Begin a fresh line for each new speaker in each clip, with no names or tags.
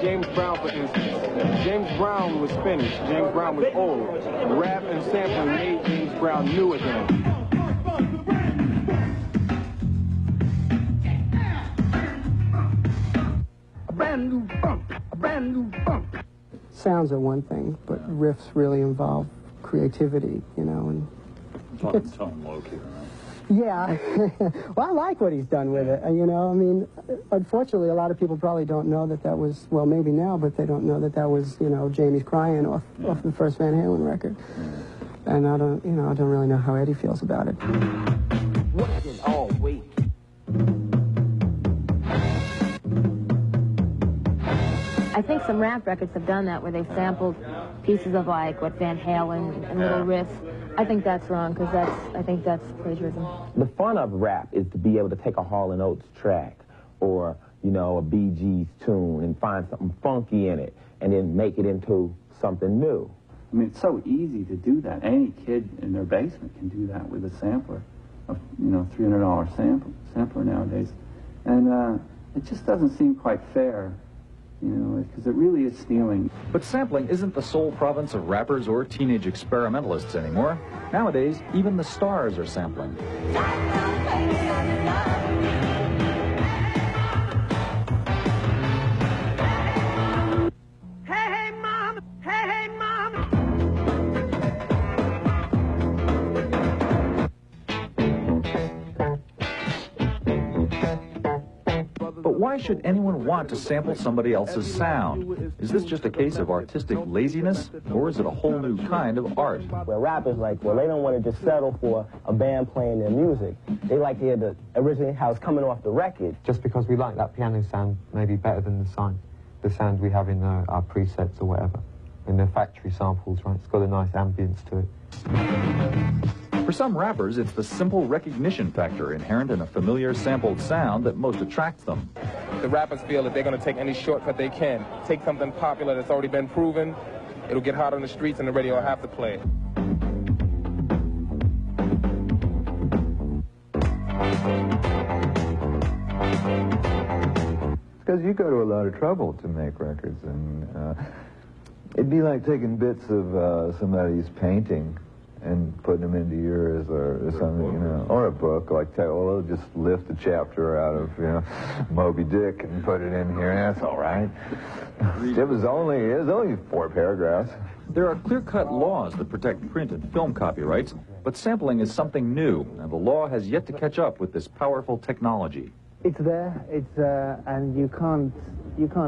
James Brown, for instance. James Brown was finished. James Brown was old. Rap and sampling made James Brown new again.
A brand new funk, a brand new funk.
Sounds are one thing, but riffs really involve creativity, you know, and
it's tone low key, right?
Yeah. Well, I like what he's done with it, you know. I mean, unfortunately, a lot of people probably don't know that that was, well, maybe now, but they don't know that that was, you know, Jamie's Crying off the first Van Halen record. And I don't, you know, I don't really know how Eddie feels about it.
What's it all wait?
I think some rap records have done that, where they've sampled pieces of, like, what Van Halen and little riffs. I think that's wrong, because I think that's plagiarism.
The fun of rap is to be able to take a Hall & Oates track or, you know, a Bee Gees tune and find something funky in it and then make it into something new.
I mean, it's so easy to do that. Any kid in their basement can do that with a sampler, a, you know, $300 sampler nowadays. And it just doesn't seem quite fair, you know, because it really is stealing.
But sampling isn't the sole province of rappers or teenage experimentalists anymore. Nowadays, even the stars are sampling.
Hey, mama! Hey, mama!
But why should anyone want to sample somebody else's sound? Is this just a case of artistic laziness, or is it a whole new kind of art?
Where rappers like, well, they don't want to just settle for a band playing their music. They like to hear the original how it's coming off the record.
Just because we like that piano sound maybe better than the sound we have in our presets or whatever. In the factory samples, right? It's got a nice ambience to it.
For some rappers, it's the simple recognition factor inherent in a familiar sampled sound that most attracts them.
The rappers feel that they're going to take any shortcut they can. Take something popular that's already been proven, it'll get hot on the streets and the radio will have to play it.
Because you go to a lot of trouble to make records, and it'd be like taking bits of somebody's painting and putting them into yours or something, you know, or a book, like, well, just lift a chapter out of, you know, Moby Dick and put it in here, and that's all right. It was only 4 paragraphs.
There are clear-cut laws that protect print and film copyrights, but sampling is something new, and the law has yet to catch up with this powerful technology.
It's there, and you can't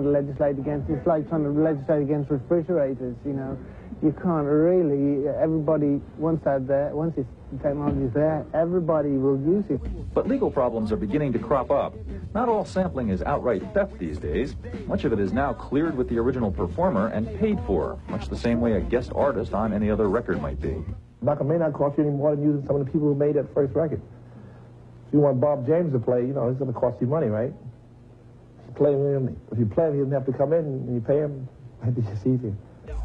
legislate against it. It's like trying to legislate against refrigerators, you know. You can't really, everybody, once this technology is there, everybody will use it.
But legal problems are beginning to crop up. Not all sampling is outright theft these days. Much of it is now cleared with the original performer and paid for, much the same way a guest artist on any other record might be.
It may not cost you any more than using some of the people who made that first record. If you want Bob James to play, you know, it's going to cost you money, right? If you play him, he doesn't have to come in and you pay him. Maybe it's easier.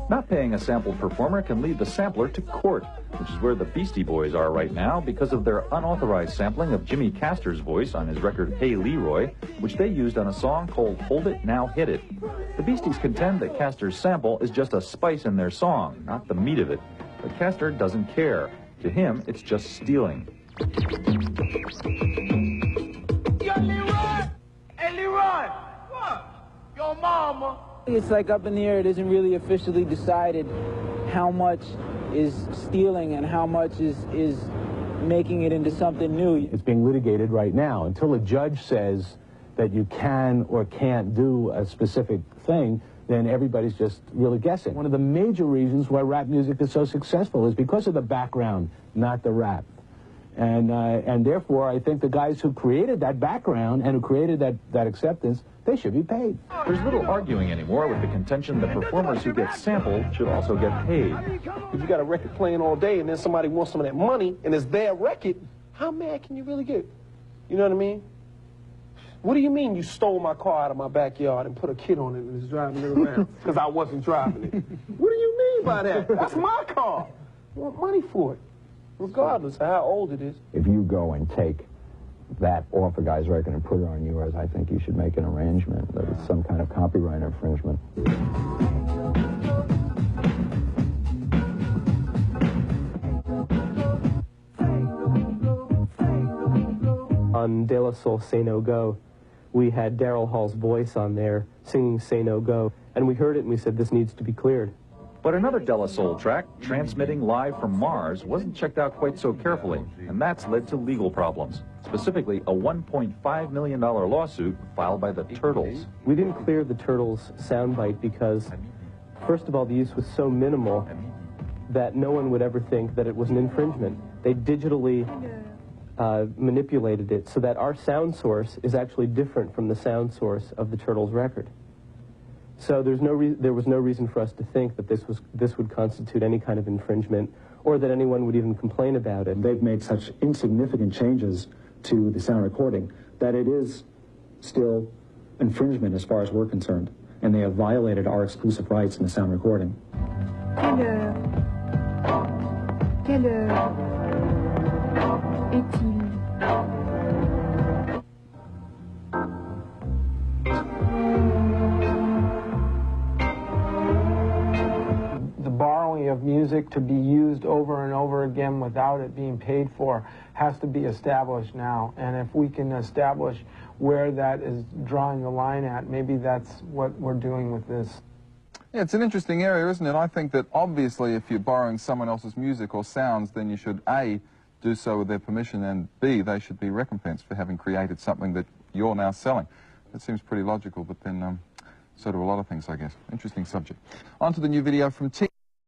Not paying a sampled performer can lead the sampler to court, which is where the Beastie Boys are right now because of their unauthorized sampling of Jimmy Castor's voice on his record Hey Leroy, which they used on a song called Hold It, Now Hit It. The Beasties contend that Castor's sample is just a spice in their song, not the meat of it. But Castor doesn't care. To him, it's just stealing.
Yo, Leroy! Hey, Leroy! What? Your mama!
It's like up in the air. It isn't really officially decided how much is stealing and how much is making it into something new.
It's being litigated right now. Until a judge says that you can or can't do a specific thing, then everybody's just really guessing. One of the major reasons why rap music is so successful is because of the background, not the rap. And therefore, I think the guys who created that background and who created that acceptance, they should be paid.
There's little arguing anymore with the contention that performers who get sampled should also get paid.
If you got a record playing all day and then somebody wants some of that money and it's their record, how mad can you really get? You know what I mean? What do you mean you stole my car out of my backyard and put a kid on it and is driving it around because I wasn't driving it? What do you mean by that? That's my car. I want money for it, regardless of how old it is.
If you go and take
that off a guy's record and put it on yours, I think you should make an arrangement that it's some kind of copyright infringement.
On De La Soul Say No Go, we had Daryl Hall's voice on there singing Say No Go, and we heard it and we said, this needs to be cleared.
But another De La Soul track, Transmitting Live from Mars, wasn't checked out quite so carefully, and that's led to legal problems, specifically a $1.5 million lawsuit filed by the Turtles.
We didn't clear the Turtles soundbite because, first of all, the use was so minimal that no one would ever think that it was an infringement. They digitally manipulated it so that our sound source is actually different from the sound source of the Turtles record. So there was no reason for us to think that this would constitute any kind of infringement or that anyone would even complain about it.
They've made such insignificant changes to the sound recording that it is still infringement as far as we're concerned, and they have violated our exclusive rights in the sound recording.
Quelle heure est-il?
The borrowing of music to be used over and over again without it being paid for has to be established now. And if we can establish where that is drawing the line at, maybe that's what we're doing with this.
Yeah, it's an interesting area, isn't it? I think that obviously if you're borrowing someone else's music or sounds, then you should A, do so with their permission, and B, they should be recompensed for having created something that you're now selling. That seems pretty logical, but then so do a lot of things, I guess. Interesting subject. On to the new video from T.